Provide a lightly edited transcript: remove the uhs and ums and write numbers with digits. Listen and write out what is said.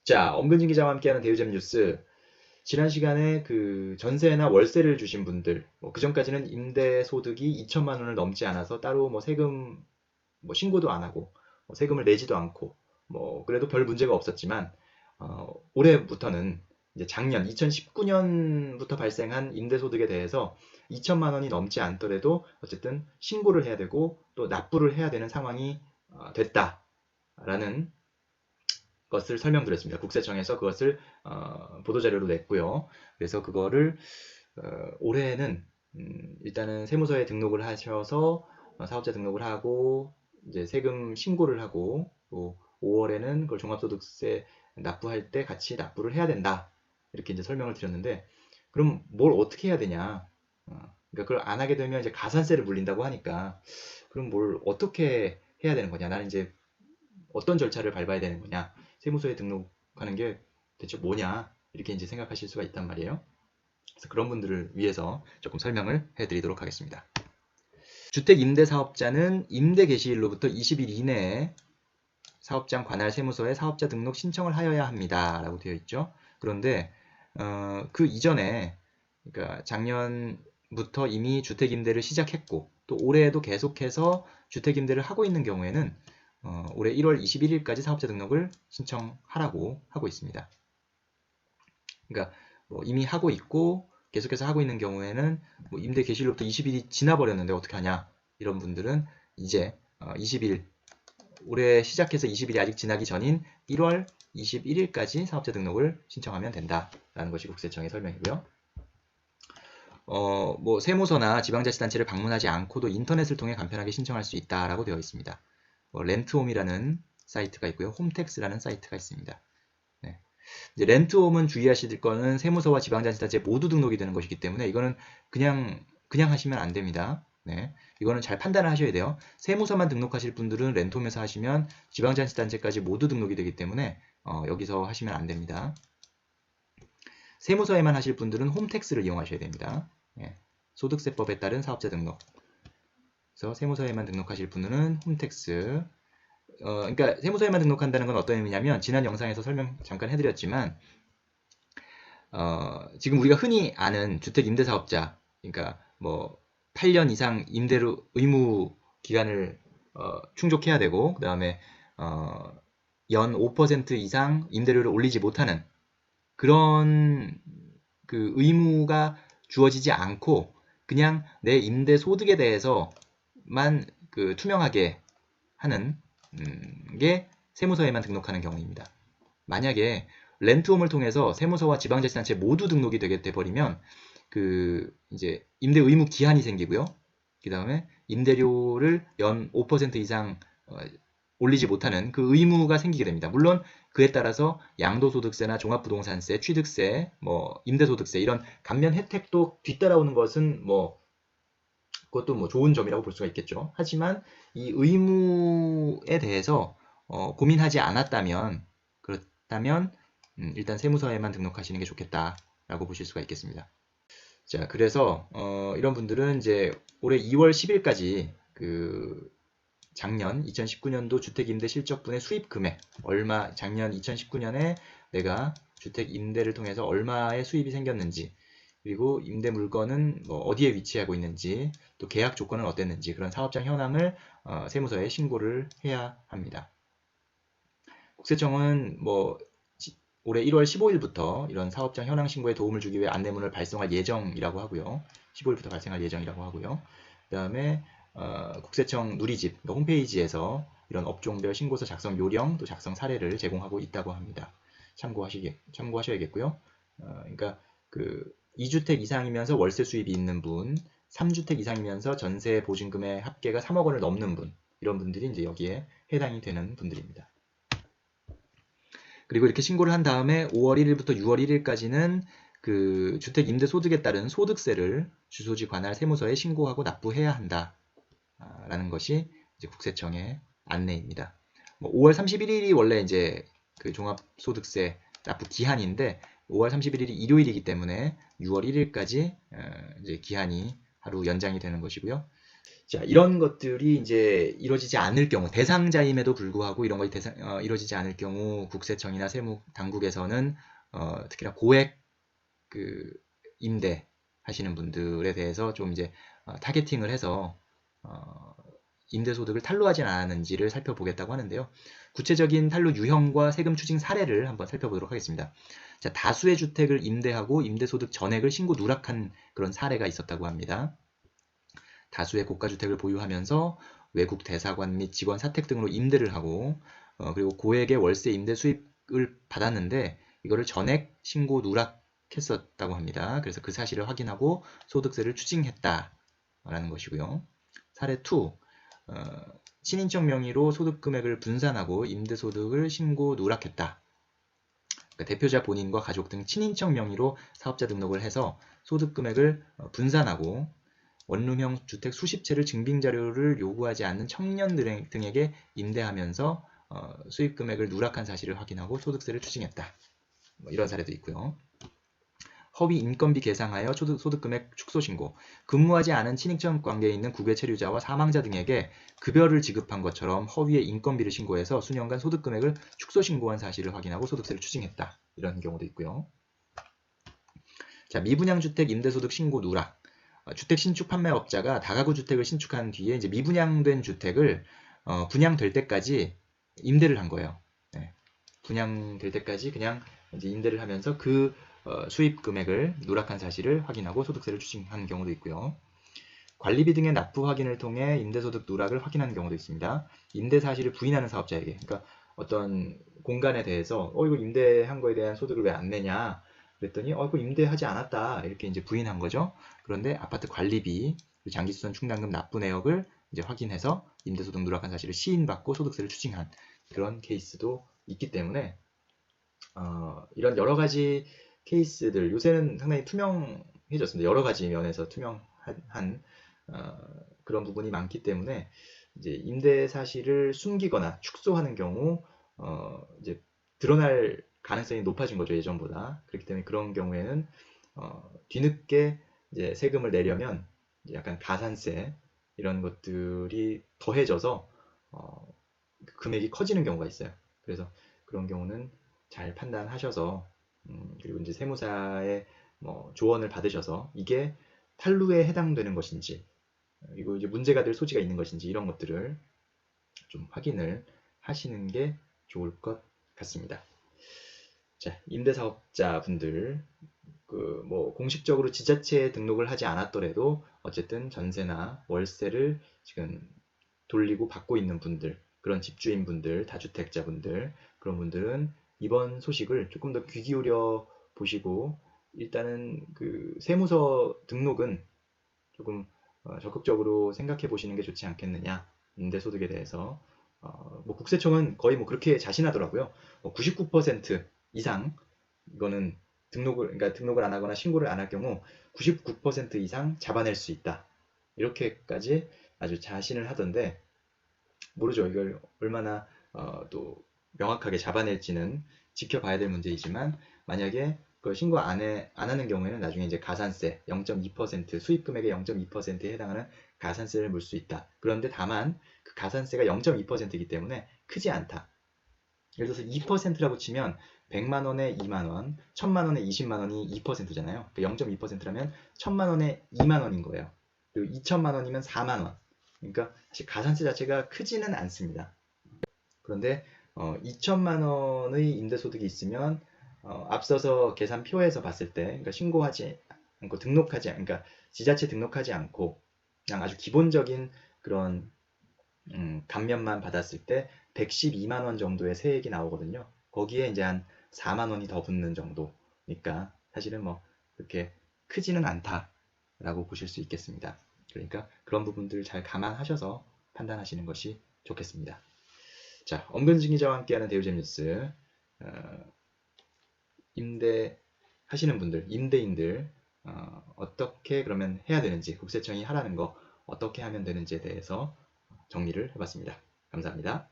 자, 엄근진 기자와 함께하는 대유잼 뉴스. 지난 시간에 그 전세나 월세를 주신 분들, 그 전까지는 임대 소득이 2천만 원을 넘지 않아서 따로 뭐 세금 신고도 안 하고 세금을 내지도 않고 그래도 별 문제가 없었지만 올해부터는 이제 작년 2019년부터 발생한 임대 소득에 대해서 2천만 원이 넘지 않더라도 어쨌든 신고를 해야 되고 또 납부를 해야 되는 상황이 됐다라는 것을 설명드렸습니다. 국세청에서 그것을 보도자료로 냈고요. 그래서 그거를 올해는 일단은 세무서에 등록을 하셔서 사업자 등록을 하고 이제 세금 신고를 하고 또 5월에는 그걸 종합소득세 납부할 때 같이 납부를 해야 된다. 이렇게 이제 설명을 드렸는데 그럼 뭘 어떻게 해야 되냐? 그러니까 그걸 안 하게 되면 이제 가산세를 물린다고 하니까 그럼 뭘 어떻게 해야 되는 거냐? 나는 이제 어떤 절차를 밟아야 되는 거냐? 세무서에 등록하는 게 대체 뭐냐? 이렇게 이제 생각하실 수가 있단 말이에요. 그래서 그런 분들을 위해서 조금 설명을 해드리도록 하겠습니다. 주택 임대 사업자는 임대 개시일로부터 20일 이내에 사업장 관할 세무서에 사업자 등록 신청을 하여야 합니다. 라고 되어 있죠. 그런데 그 이전에 그러니까 작년부터 이미 주택 임대를 시작했고 또 올해에도 계속해서 주택 임대를 하고 있는 경우에는 올해 1월 21일까지 사업자 등록을 신청하라고 하고 있습니다. 그러니까 이미 하고 있고 계속해서 하고 있는 경우에는 임대 개시일로부터 20일이 지나버렸는데 어떻게 하냐? 이런 분들은 이제 20일 올해 시작해서 20일이 아직 지나기 전인 1월 21일까지 사업자 등록을 신청하면 된다라는 것이 국세청의 설명이고요. 세무서나 지방자치단체를 방문하지 않고도 인터넷을 통해 간편하게 신청할 수 있다라고 되어 있습니다. 렌트홈이라는 사이트가 있고요. 홈택스라는 사이트가 있습니다. 네. 이제 렌트홈은 주의하실 거는 세무서와 지방자치단체 모두 등록이 되는 것이기 때문에 이거는 그냥 하시면 안 됩니다. 네. 이거는 잘 판단을 하셔야 돼요. 세무서만 등록하실 분들은 렌트홈에서 하시면 지방자치단체까지 모두 등록이 되기 때문에 여기서 하시면 안 됩니다. 세무서에만 하실 분들은 홈택스를 이용하셔야 됩니다. 예. 소득세법에 따른 사업자 등록. 그래서 세무서에만 등록하실 분들은 홈택스. 그러니까 세무서에만 등록한다는 건 어떤 의미냐면 지난 영상에서 설명 잠깐 해드렸지만 지금 우리가 흔히 아는 주택 임대 사업자, 그러니까 8년 이상 임대료 의무 기간을 충족해야 되고 그 다음에 연 5% 이상 임대료를 올리지 못하는 그런 그 의무가 주어지지 않고 그냥 내 임대 소득에 대해서만 그 투명하게 하는 게 세무서에만 등록하는 경우입니다. 만약에 렌트홈을 통해서 세무서와 지방자치단체 모두 등록이 되게 돼버리면 그 이제 임대 의무 기한이 생기고요. 그 다음에 임대료를 연 5% 이상 올리지 못하는 그 의무가 생기게 됩니다. 물론 그에 따라서 양도소득세나 종합부동산세, 취득세, 임대소득세 이런 감면 혜택도 뒤따라오는 것은 그것도 좋은 점이라고 볼 수가 있겠죠. 하지만 이 의무에 대해서 고민하지 않았다면 그렇다면 일단 세무서에만 등록하시는 게 좋겠다라고 보실 수가 있겠습니다. 자, 그래서 이런 분들은 이제 올해 2월 10일까지 그 작년 2019년도 주택임대 실적분의 수입 금액 얼마 작년 2019년에 내가 주택 임대를 통해서 얼마의 수입이 생겼는지 그리고 임대 물건은 어디에 위치하고 있는지 또 계약 조건은 어땠는지 그런 사업장 현황을 세무서에 신고를 해야 합니다. 국세청은 올해 1월 15일부터 이런 사업장 현황 신고에 도움을 주기 위해 안내문을 발송할 예정이라고 하고요. 15일부터 발생할 예정이라고 하고요. 그 다음에 국세청 누리집 홈페이지에서 이런 업종별 신고서 작성 요령 또 작성 사례를 제공하고 있다고 합니다. 참고하셔야겠고요. 그러니까 그 2주택 이상이면서 월세 수입이 있는 분, 3주택 이상이면서 전세 보증금의 합계가 3억 원을 넘는 분, 이런 분들이 이제 여기에 해당이 되는 분들입니다. 그리고 이렇게 신고를 한 다음에 5월 1일부터 6월 1일까지는 그 주택 임대 소득에 따른 소득세를 주소지 관할 세무서에 신고하고 납부해야 한다. 라는 것이 이제 국세청의 안내입니다. 5월 31일이 원래 이제 그 종합소득세 납부 기한인데 5월 31일이 일요일이기 때문에 6월 1일까지 이제 기한이 하루 연장이 되는 것이고요. 자, 이런 것들이 이제 이루어지지 않을 경우, 대상자임에도 불구하고 이런 것이 이루어지지 않을 경우 국세청이나 세무당국에서는 특히나 고액 임대 하시는 분들에 대해서 좀 이제 타겟팅을 해서 임대소득을 탈루하지 않았는지를 살펴보겠다고 하는데요. 구체적인 탈루 유형과 세금 추징 사례를 한번 살펴보도록 하겠습니다. 자, 다수의 주택을 임대하고 임대소득 전액을 신고 누락한 그런 사례가 있었다고 합니다. 다수의 고가주택을 보유하면서 외국 대사관 및 직원 사택 등으로 임대를 하고 그리고 고액의 월세 임대 수입을 받았는데 이거를 전액 신고 누락했었다고 합니다. 그래서 그 사실을 확인하고 소득세를 추징했다라는 것이고요. 사례 2. 친인척 명의로 소득 금액을 분산하고 임대소득을 신고 누락했다. 그러니까 대표자 본인과 가족 등 친인척 명의로 사업자 등록을 해서 소득 금액을 분산하고 원룸형 주택 수십 채를 증빙 자료를 요구하지 않는 청년 등에게 임대하면서 수입 금액을 누락한 사실을 확인하고 소득세를 추징했다. 뭐 이런 사례도 있고요. 허위 인건비 계상하여 소득 금액 축소 신고. 근무하지 않은 친인척 관계에 있는 국외 체류자와 사망자 등에게 급여를 지급한 것처럼 허위의 인건비를 신고해서 수년간 소득 금액을 축소 신고한 사실을 확인하고 소득세를 추징했다. 이런 경우도 있고요. 자, 미분양 주택 임대소득 신고 누락. 주택 신축 판매업자가 다가구 주택을 신축한 뒤에 이제 미분양된 주택을 분양될 때까지 임대를 한 거예요. 네. 분양될 때까지 그냥 이제 임대를 하면서 그 수입 금액을 누락한 사실을 확인하고 소득세를 추징한 경우도 있고요. 관리비 등의 납부 확인을 통해 임대소득 누락을 확인하는 경우도 있습니다. 임대 사실을 부인하는 사업자에게, 그러니까 어떤 공간에 대해서 이거 임대한 거에 대한 소득을 왜 안 내냐 그랬더니 이거 임대하지 않았다 이렇게 이제 부인한 거죠. 그런데 아파트 관리비, 장기수선 충당금 납부 내역을 이제 확인해서 임대소득 누락한 사실을 시인받고 소득세를 추징한 그런 케이스도 있기 때문에 이런 여러 가지 케이스들 요새는 상당히 투명해졌습니다. 여러 가지 면에서 투명한 그런 부분이 많기 때문에 이제 임대 사실을 숨기거나 축소하는 경우 이제 드러날 가능성이 높아진 거죠, 예전보다. 그렇기 때문에 그런 경우에는 뒤늦게 이제 세금을 내려면 이제 약간 가산세 이런 것들이 더해져서 금액이 커지는 경우가 있어요. 그래서 그런 경우는 잘 판단하셔서 그리고 이제 세무사의 조언을 받으셔서 이게 탈루에 해당되는 것인지 그리고 이제 문제가 될 소지가 있는 것인지 이런 것들을 좀 확인을 하시는 게 좋을 것 같습니다. 자, 임대사업자분들 공식적으로 지자체에 등록을 하지 않았더라도 어쨌든 전세나 월세를 지금 돌리고 받고 있는 분들, 그런 집주인분들, 다주택자분들, 그런 분들은 이번 소식을 조금 더 귀 기울여 보시고 일단은 그 세무서 등록은 조금 적극적으로 생각해 보시는 게 좋지 않겠느냐. 임대소득에 대해서 국세청은 거의 그렇게 자신하더라고요. 99% 이상 이거는 등록을 안 하거나 신고를 안 할 경우 99% 이상 잡아낼 수 있다. 이렇게까지 아주 자신을 하던데 모르죠. 이걸 얼마나 또 명확하게 잡아낼지는 지켜봐야 될 문제이지만 만약에 그걸 신고 안 하는 경우에는 나중에 이제 가산세 0.2% 수입 금액의 0.2%에 해당하는 가산세를 물 수 있다. 그런데 다만 그 가산세가 0.2%이기 때문에 크지 않다. 예를 들어서 2%라고 치면 100만 원에 2만 원, 1000만 원에 20만 원이 2%잖아요. 0.2%라면 1000만 원에 2만 원인 거예요. 그리고 2000만 원이면 4만 원. 그러니까 사실 가산세 자체가 크지는 않습니다. 그런데 2천만 원의 임대소득이 있으면 앞서서 계산표에서 봤을 때 그러니까 신고하지 않고 그러니까 지자체 등록하지 않고 그냥 아주 기본적인 그런 감면만 받았을 때 112만 원 정도의 세액이 나오거든요. 거기에 이제 한 4만 원이 더 붙는 정도니까 사실은 그렇게 크지는 않다라고 보실 수 있겠습니다. 그러니까 그런 부분들 잘 감안하셔서 판단하시는 것이 좋겠습니다. 자, 언근증이자와 함께하는 대우잼 뉴스. 임대 하시는 분들, 임대인들 어떻게 그러면 해야 되는지, 국세청이 하라는 거 어떻게 하면 되는지에 대해서 정리를 해봤습니다. 감사합니다.